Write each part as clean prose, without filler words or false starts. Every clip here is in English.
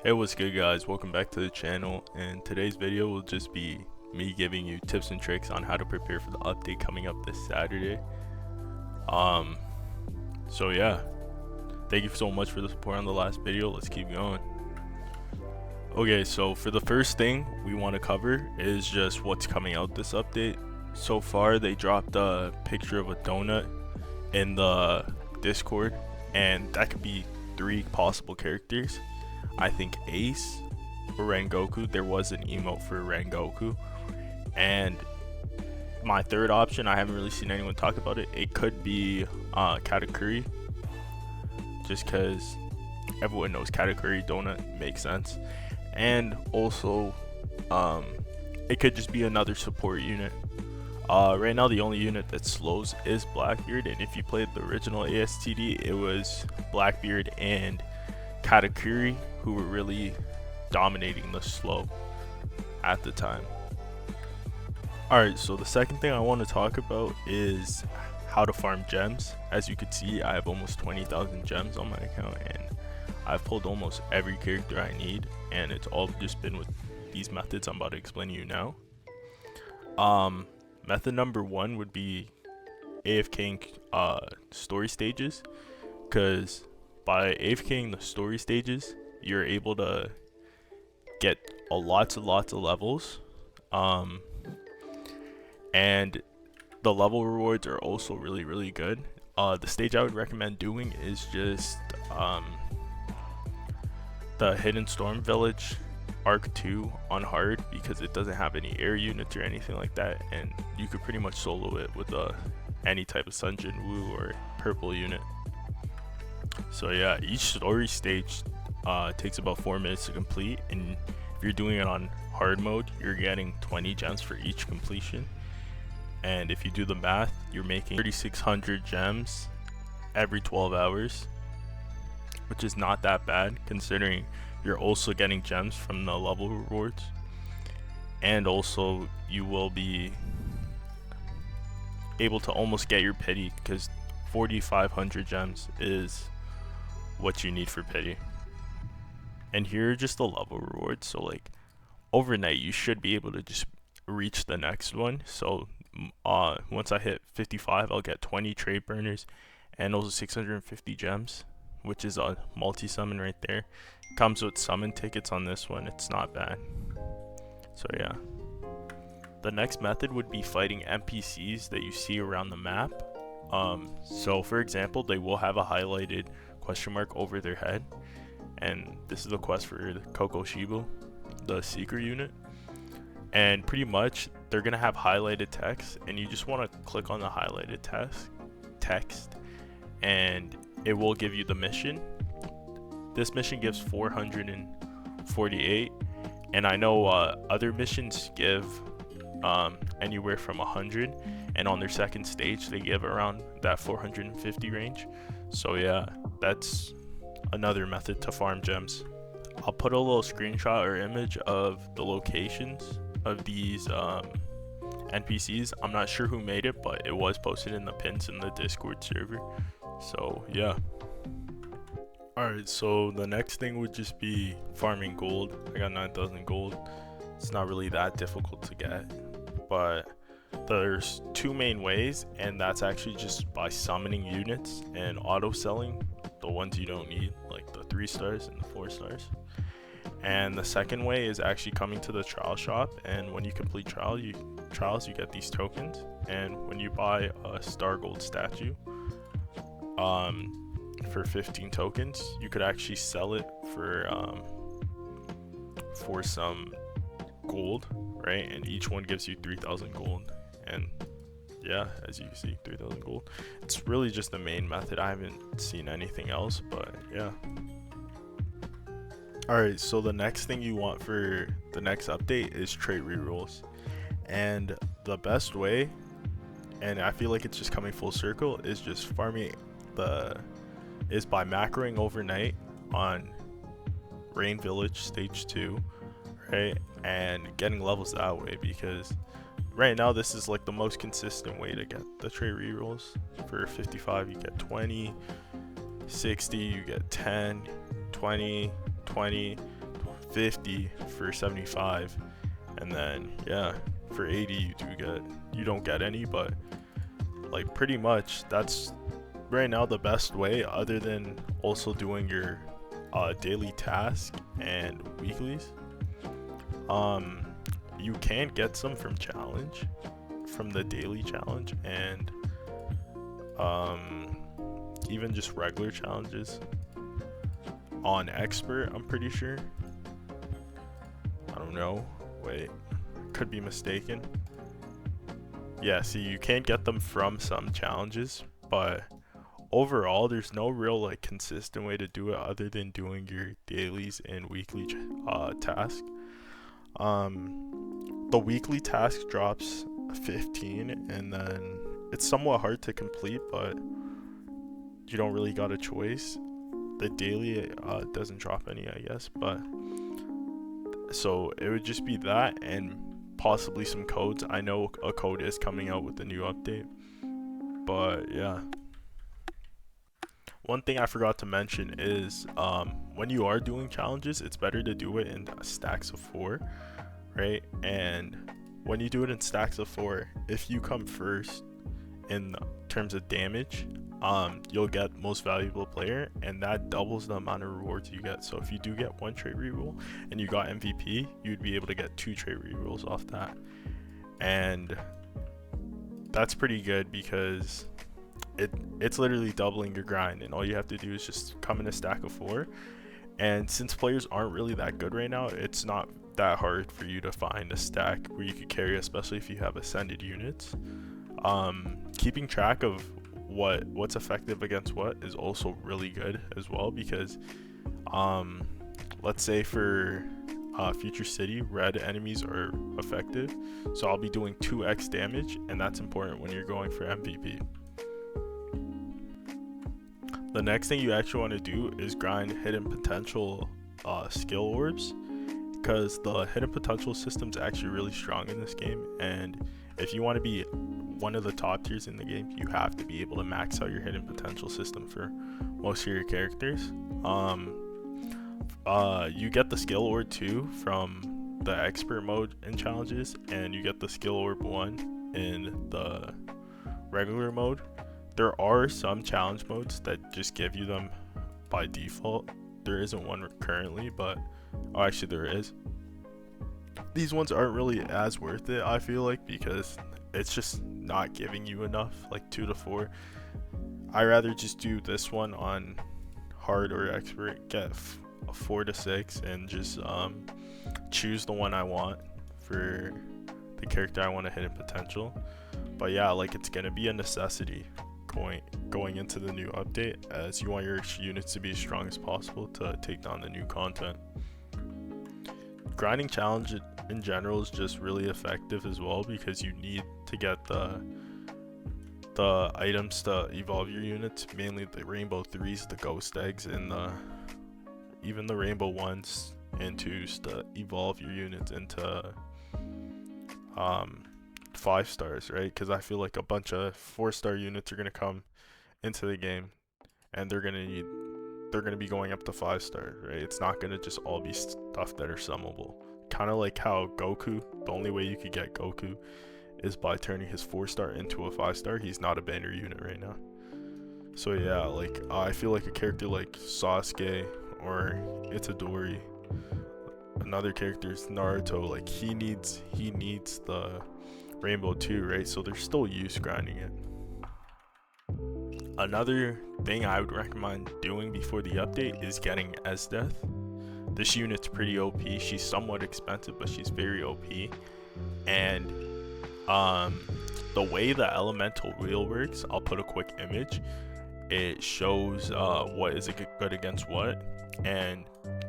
Hey, what's good guys, welcome back to the channel, and today's video will just be me giving you tips and tricks on how to prepare for the update coming up this Saturday. um so yeah, thank you so much for the support on the last video. Let's keep going. Okay, so for the first thing we want to cover is just what's coming out this update. So far they dropped a picture of a donut in the Discord, and that could be 3 possible characters. I think Ace or Rengoku. There was an emote for Rengoku, and my third option, I haven't really seen anyone talk about it, it could be Katakuri, just because everyone knows Katakuri donut makes sense. And also it could just be another support unit. Right now the only unit that slows is Blackbeard, and if you played the original ASTD, it was Blackbeard and Katakuri who were really dominating the slow at the time. Alright, so the second thing I want to talk about is how to farm gems. As you can see, I have almost 20,000 gems on my account, and I've pulled almost every character I need, and it's all just been with these methods I'm about to explain to you now. Method number 1 would be AFKing story stages, because by AFKing the story stages, you're able to get lots of levels, and the level rewards are also really good. The stage I would recommend doing is just the Hidden Storm Village Arc 2 on hard, because it doesn't have any air units or anything like that, and you could pretty much solo it with any type of Sunjin Wu or purple unit. So yeah, each story stage takes about 4 minutes to complete, and if you're doing it on hard mode, you're getting 20 gems for each completion. And if you do the math, you're making 3,600 gems every 12 hours, which is not that bad considering you're also getting gems from the level rewards, and also you will be able to almost get your pity, because 4,500 gems is what you need for pity. And here are just the level rewards. So like overnight you should be able to just reach the next one. So once I hit 55, I'll get 20 trade burners and also 650 gems, which is a multi-summon right there. Comes with summon tickets on this one, it's not bad. So yeah, the next method would be fighting NPCs that you see around the map. So for example, they will have a highlighted question mark over their head, and this is the quest for Koko Shibu, the seeker unit. And pretty much they're gonna have highlighted text, and you just want to click on the highlighted text, and it will give you the mission. This mission gives 448, and I know other missions give anywhere from 100, and on their second stage they give around that 450 range. So yeah, that's another method to farm gems. I'll put a little screenshot or image of the locations of these NPCs. I'm not sure who made it, but it was posted in the pins in the Discord server. So yeah. Alright, so the next thing would just be farming gold. I got 9,000 gold. It's not really that difficult to get, but there's 2 main ways, and that's actually just by summoning units and auto selling the ones you don't need, like the 3 stars and the 4 stars. And the second way is actually coming to the trial shop, and when you complete trials you get these tokens, and when you buy a star gold statue for 15 tokens, you could actually sell it for some gold, right? And each one gives you 3,000 gold. And yeah, as you can see, 3,000 gold. It's really just the main method. I haven't seen anything else, but yeah. Alright, so the next thing you want for the next update is trait rerolls. And the best way, and I feel like it's just coming full circle, is just farming is by macroing overnight on Rain Village stage 2, right? And getting levels that way, because right now this is like the most consistent way to get the trait rerolls. For 55 you get 20, 60 you get 10, 20, 20, 50 for 75, and then yeah, for 80 you don't get any. But like pretty much that's right now the best way, other than also doing your daily task and weeklies. You can get some from challenge, from the daily challenge, and even just regular challenges on expert, I'm pretty sure. I don't know, wait, could be mistaken. Yeah, see, you can get them from some challenges, but overall there's no real like consistent way to do it other than doing your dailies and weekly task. The weekly task drops 15, and then it's somewhat hard to complete, but you don't really got a choice. The daily doesn't drop any, I guess, but so it would just be that and possibly some codes. I know a code is coming out with the new update, but yeah. One thing I forgot to mention is when you are doing challenges, it's better to do it in stacks of 4, right? And when you do it in stacks of 4, if you come first in terms of damage, you'll get most valuable player, and that doubles the amount of rewards you get. So if you do get 1 trait reroll and you got MVP, you'd be able to get 2 trait rerolls off that, and that's pretty good because it's literally doubling your grind, and all you have to do is just come in a stack of 4. And since players aren't really that good right now, it's not that hard for you to find a stack where you could carry, especially if you have ascended units. Keeping track of what's effective against what is also really good as well, because let's say for Future City, red enemies are effective, so I'll be doing 2x damage, and that's important when you're going for MVP. The next thing you actually want to do is grind hidden potential skill orbs, because the hidden potential system is actually really strong in this game, and if you want to be one of the top tiers in the game, you have to be able to max out your hidden potential system for most of your characters. You get the skill orb 2 from the expert mode in challenges, and you get the skill orb 1 in the regular mode. There are some challenge modes that just give you them by default. There isn't one currently, but actually there is. These ones aren't really as worth it, I feel like, because it's just not giving you enough, like 2 to 4. I rather just do this one on hard or expert, get 4 to 6, and just choose the one I want for the character I want to hit in potential. But yeah, like, it's gonna be a necessity going into the new update, as you want your units to be as strong as possible to take down the new content. Grinding challenge in general is just really effective as well, because you need to get the items to evolve your units, mainly the rainbow 3s, the ghost eggs, and even the rainbow 1s and 2s to evolve your units into 5 stars, right? Because I feel like a bunch of 4-star units are going to come into the game, and they're going to be going up to 5-star, right? It's not going to just all be stuff that are summable. Kind of like how Goku, the only way you could get Goku is by turning his 4-star into a 5-star. He's not a banner unit right now. So yeah, like I feel like a character like Sasuke or Itadori, another character is Naruto, like he needs the rainbow 2, right? So they're still grinding it. Another thing I would recommend doing before the update is getting Esdeath. This unit's pretty OP. She's somewhat expensive, but she's very OP. And the way the elemental wheel works, I'll put a quick image. It shows what is good against what. And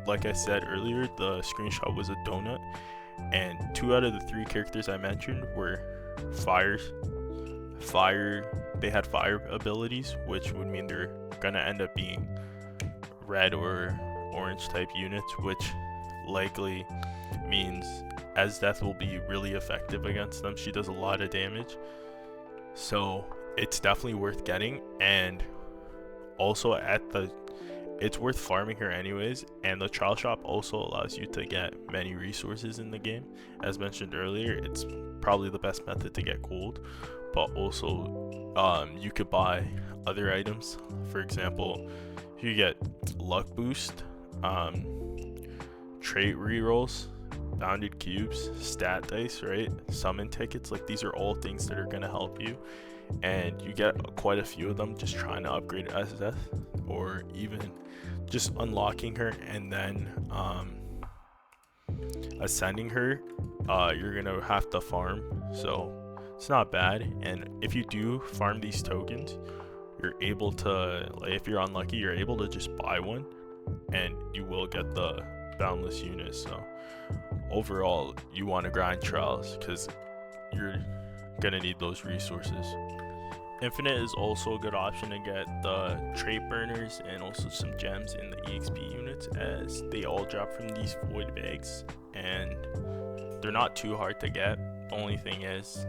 like I said earlier, the screenshot was a donut, and 2 out of the 3 characters I mentioned were they had fire abilities, which would mean they're gonna end up being red or orange type units, which likely means Esdeath will be really effective against them. She does a lot of damage, so it's definitely worth getting. And also it's worth farming her anyways, and the trial shop also allows you to get many resources in the game. As mentioned earlier, it's probably the best method to get gold, but also you could buy other items. For example, you get luck boost, trait rerolls, bounded cubes, stat dice, right, summon tickets. Like, these are all things that are going to help you, and you get quite a few of them just trying to upgrade SSF, or even just unlocking her and then ascending her. You're gonna have to farm, so it's not bad. And if you do farm these tokens, you're able to, like, if you're unlucky, you're able to just buy one and you will get the boundless units. So overall, you want to grind trials because you're gonna need those resources. Infinite is also a good option to get the trait burners and also some gems in the EXP units, as they all drop from these void bags and they're not too hard to get. The only thing is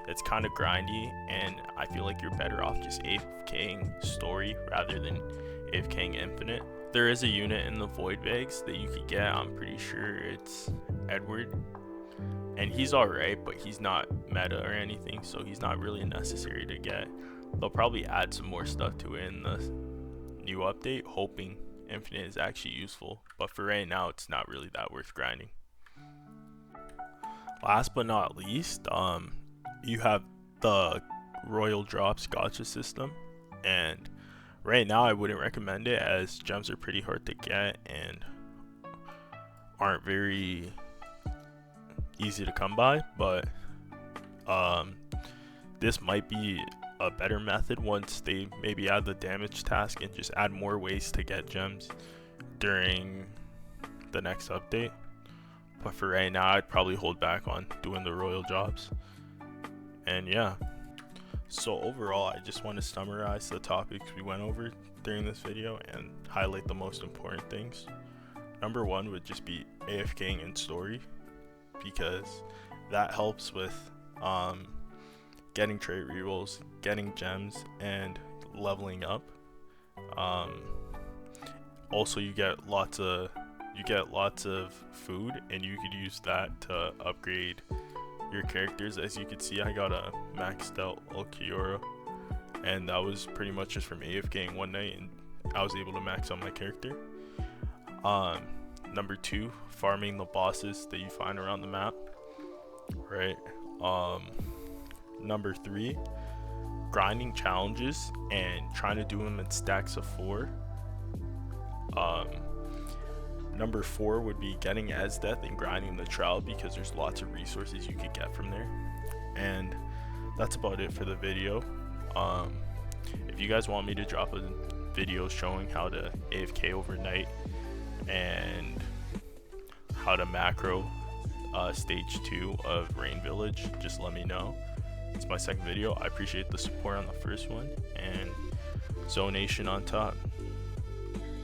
it's kind of grindy, and I feel like you're better off just AFKing story rather than AFKing infinite. There is a unit in the void bags that you could get. I'm pretty sure it's Edward, and he's alright, but he's not meta or anything, so he's not really necessary to get. They'll probably add some more stuff to it in the new update, hoping infinite is actually useful, but for right now it's not really that worth grinding. Last but not least, you have the Royal Drops Gacha system, and right now I wouldn't recommend it, as gems are pretty hard to get and aren't very easy to come by. But this might be a better method once they maybe add the damage task and just add more ways to get gems during the next update. But for right now, I'd probably hold back on doing the royal jobs. And yeah, so overall, I just want to summarize the topics we went over during this video and highlight the most important things. Number one would just be AFKing in story, because that helps with getting trait rerolls, getting gems, and leveling up. Also, you get lots of food, and you could use that to upgrade your characters. As you can see, I got a maxed out Ulquiorra, and that was pretty much just from AFKing one night, and I was able to max out my character. Number two, farming the bosses that you find around the map, right? Number three, grinding challenges and trying to do them in stacks of 4. Number 4 would be getting Esdeath and grinding the trial, because there's lots of resources you could get from there. And that's about it for the video. If you guys want me to drop a video showing how to AFK overnight and how to macro stage 2 of Rain Village, just let me know. It's my second video. I appreciate the support on the first one, and Zonation on top.